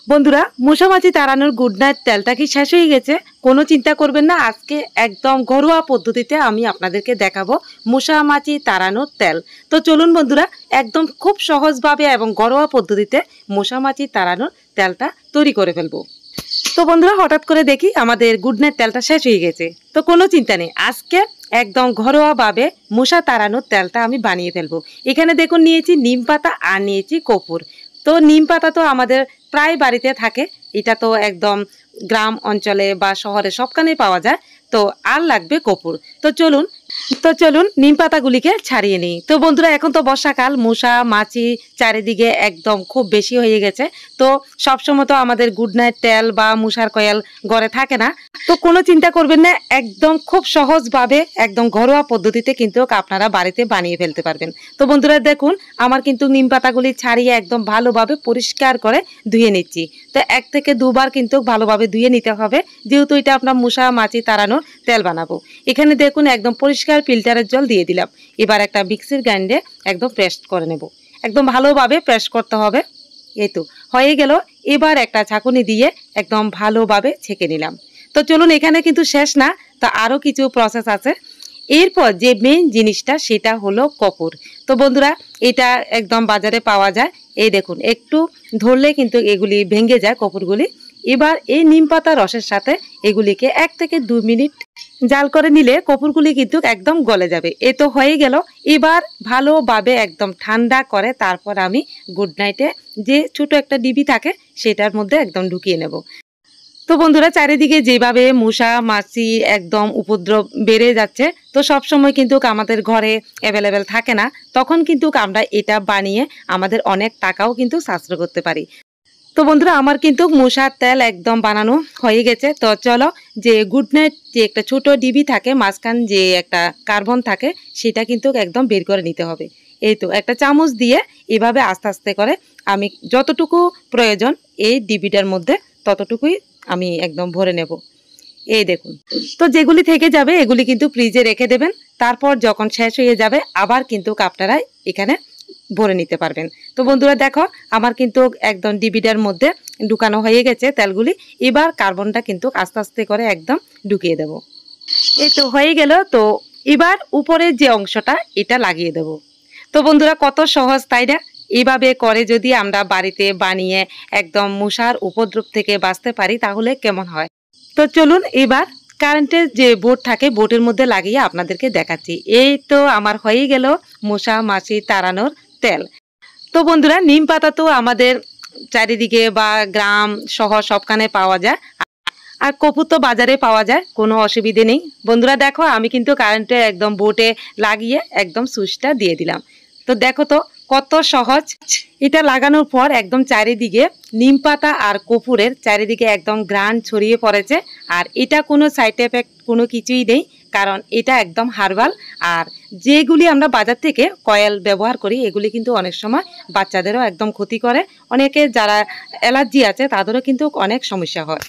বন্ধুরা, মশামাছি তাড়ানোর good night তেলটা কি শেষ হয়ে গেছে? কোনো চিন্তা করবেন না, আজকে একদম ঘরোয়া পদ্ধতিতে আমি আপনাদেরকে দেখাবো মশামাছি তাড়ানোর তেল। তো চলুন বন্ধুরা, একদম খুব সহজভাবে এবং ঘরোয়া পদ্ধতিতে মশামাছি তাড়ানোর তেলটা তৈরি করে ফেলবো। তো বন্ধুরা, হঠাৎ করে দেখি আমাদের গুড নাইট তেলটা শেষ হয়ে গেছে। তো কোনো চিন্তা নেই, আজকে একদম ঘরোয়াভাবে মশা তাড়ানোর তেলটা আমি বানিয়ে ফেলবো। এখানে দেখুন নিয়েছি নিম পাতা আর নিয়েছি কর্পূর। তো নিম পাতা তো আমাদের প্রায় বাড়িতে থাকে, এটা তো একদম গ্রাম অঞ্চলে বা শহরে সবখানেই পাওয়া যায়। তো আর লাগবে কর্পূর। তো চলুন নিম পাতাগুলিকে ছাড়িয়ে নিই। তো বন্ধুরা, এখন তো বর্ষাকাল, মশা মাছি চারিদিকে একদম খুব বেশি হয়ে গেছে। তো সবসময় তো আমাদের গুড নাইট তেল বা মশার কয়েল ঘরে থাকে না। তো কোনো চিন্তা করবেন না, একদম খুব সহজভাবে একদম ঘরোয়া পদ্ধতিতে কিন্তু আপনারা বাড়িতে বানিয়ে ফেলতে পারবেন। তো বন্ধুরা দেখুন, আমার কিন্তু নিম পাতাগুলি ছাড়িয়ে একদম ভালোভাবে পরিষ্কার করে ধুয়ে নিচ্ছি। তো 1 থেকে 2 বার কিন্তু ভালোভাবে ধুয়ে নিতে হবে, যেহেতু এটা আপনার মশা মাছি তাড়ানোর তেল বানাবো। এখানে দেখুন একদম পরিষ্কার ফিল্টারের জল দিয়ে দিলাম। এবার একটা মিক্সির গ্রাইন্ডে একদম পেস্ট করে নেব। একদম ভালোভাবে পেস্ট করতে হবে। এই তো হয়ে গেল। এবার একটা ছাঁকুনি দিয়ে একদম ভালোভাবে ছেঁকে নিলাম। তো চলুন, এখানে কিন্তু শেষ না, তো আরও কিছু প্রসেস আছে। এরপর যে মেইন জিনিসটা সেটা হলো কর্পূর। তো বন্ধুরা, এটা একদম বাজারে পাওয়া যায়। এই দেখুন, একটু ধরলে কিন্তু এগুলি ভেঙে যায় কর্পূরগুলি। এবার এই নিম পাতা রসের সাথে এগুলিকে 1 থেকে 2 মিনিট জাল করে নিলে কর্পূরগুলি কিন্তু একদম গলে যাবে। এ তো হয়ে গেল। এবার ভালোভাবে একদম ঠান্ডা করে তারপর আমি গুড নাইটে যে ছোট একটা ডিবি থাকে সেটার মধ্যে একদম ঢুকিয়ে নেব। তো বন্ধুরা, চারিদিকে যেভাবে মশা মাছি একদম উপদ্রব বেড়ে যাচ্ছে, তো সব সময় কিন্তু আমাদের ঘরে অ্যাভেলেবেল থাকে না, তখন কিন্তু আমরা এটা বানিয়ে আমাদের অনেক টাকাও কিন্তু সাশ্রয় করতে পারি। তো বন্ধুরা, আমার কিন্তু মশার তেল একদম বানানো হয়ে গেছে। তো চলো, যে গুড নাইট যে একটা ছোট ডিবি থাকে, মাঝখান যে একটা কার্বন থাকে, সেটা কিন্তু একদম বের করে নিতে হবে। এই তো একটা চামচ দিয়ে এভাবে আস্তে আস্তে করে আমি যতটুকু প্রয়োজন এই ডিবিটার মধ্যে ততটুকুই আমি একদম ভরে নেব। এই দেখুন, তো যেগুলি থেকে যাবে এগুলি কিন্তু ফ্রিজে রেখে দেবেন। তারপর যখন শেষ হয়ে যাবে আবার কিন্তু আপনারা এখানে ভরে নিতে পারবেন। তো বন্ধুরা দেখো, আমার কিন্তু একদম ডিবিটার মধ্যে ঢুকানো হয়ে গেছে তেলগুলি। এবার কার্বনটা কিন্তু আস্তে আস্তে করে একদম ঢুকিয়ে দেব। এই তো হয়ে গেল। তো এবার উপরে যে অংশটা এটা লাগিয়ে দেব। তো বন্ধুরা, কত সহজ তাই না? এইভাবে করে যদি আমরা বাড়িতে বানিয়ে একদম মশার উপদ্রব থেকে বাঁচতে পারি তাহলে কেমন হয়। তো চলুন, এবার কারেন্টের যে বোর্ড থাকে বোর্ডের মধ্যে লাগিয়ে আপনাদেরকে দেখাচ্ছি। এই তো আমার হয়ে গেল মশা মাছি তাড়ানোর তেল। তো বন্ধুরা, নিম পাতা তো আমাদের চারিদিকে বা গ্রাম শহর সবখানে পাওয়া যায়, আর কর্পূর তো বাজারে পাওয়া যায়, কোনো অসুবিধে নেই। বন্ধুরা দেখো, আমি কিন্তু কারেন্টে একদম বোর্ডে লাগিয়ে একদম সুইচটা দিয়ে দিলাম। তো দেখো তো কত সহজ। এটা লাগানোর পর একদম চারিদিকে নিম পাতা আর কর্পূরের চারিদিকে একদম ঘ্রাণ ছড়িয়ে পড়েছে। আর এটা কোনো সাইড এফেক্ট কোনো কিছুই নেই, কারণ এটা একদম হার্বাল। আর যেগুলি আমরা বাজার থেকে কয়েল ব্যবহার করি এগুলি কিন্তু অনেক সময় বাচ্চাদেরও একদম ক্ষতি করে। অনেকে যারা অ্যালার্জি আছে তাদেরও কিন্তু অনেক সমস্যা হয়।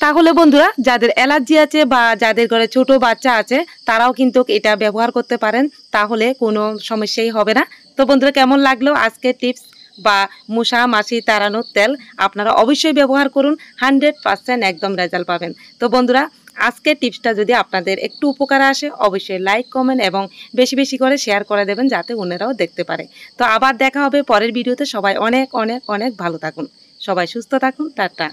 তাহলে বন্ধুরা, যাদের অ্যালার্জি আছে বা যাদের ঘরে ছোট বাচ্চা আছে তারাও কিন্তু এটা ব্যবহার করতে পারেন, তাহলে কোনো সমস্যাই হবে না। তো বন্ধুরা, কেমন লাগলো আজকে টিপস বা মশা মাছি তাড়ানোর তেল? আপনারা অবশ্যই ব্যবহার করুন, 100% একদম রেজাল্ট পাবেন। তো বন্ধুরা, আজকের টিপসটা যদি আপনাদের একটু উপকারে আসে অবশ্যই লাইক কমেন্ট এবং বেশি বেশি করে শেয়ার করে দেবেন, যাতে অন্যরাও দেখতে পারে। তো আবার দেখা হবে পরের ভিডিওতে। সবাই অনেক অনেক অনেক ভালো থাকুন, সবাই সুস্থ থাকুন। টাটা।